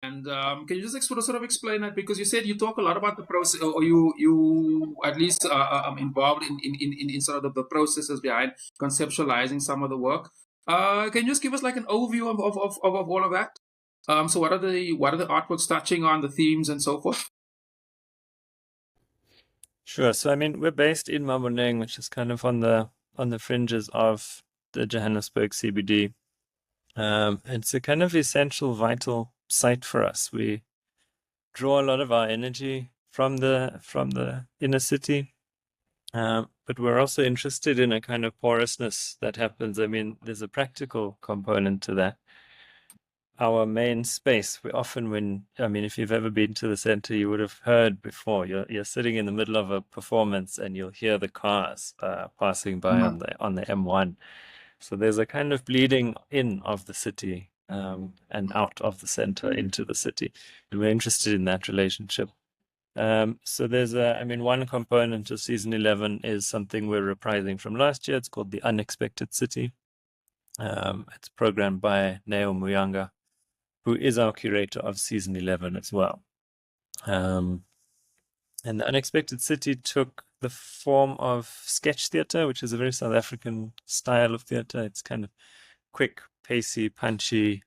And can you just sort of explain that? Because you said you talk a lot about the process, or you at least involved in sort of the processes behind conceptualizing some of the work. Can you just give us like an overview of all of that? So what are the artworks touching on, the themes and so forth? Sure. So I mean, we're based in Maboneng, which is kind of on the fringes of the Johannesburg CBD. It's a kind of essential, vital site for us. We draw a lot of our energy from the inner city, but we're also interested in a kind of porousness that happens. I mean, there's a practical component to that. Our main space, we often, I mean, if you've ever been to the center, you would have heard before. You're sitting in the middle of a performance and you'll hear the cars passing by Mhm. on the M1. So there's a kind of bleeding in of the city, and out of the center into the city. And we're interested in that relationship. So I mean, one component of season 11 is something we're reprising from last year. It's called The Unexpected City. It's programmed by Neo Muyanga, who is our curator of season 11 as well. Um, and The Unexpected City took the form of sketch theater, which is a very South African style of theater. It's kind of quick, pacey, punchy,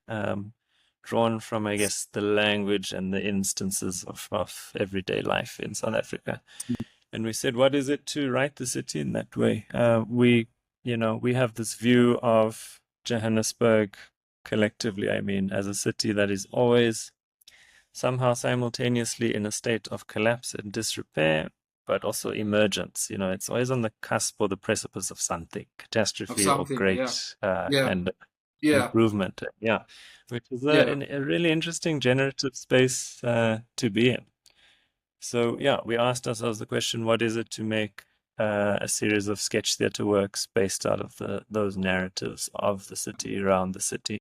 drawn from, I guess, the language and the instances of everyday life in South Africa. And we said, what is it to write the city in that way? We have this view of Johannesburg collectively, I mean, as a city that is always somehow simultaneously in a state of collapse and disrepair, but also emergence. It's always on the cusp or the precipice of something, Of catastrophe or something, yeah, great yeah, and yeah, improvement. Yeah, which is yeah. a really interesting generative space to be in. So yeah, we asked ourselves the question: what is it to make a series of sketch theater works based out of those narratives of the city, around the city?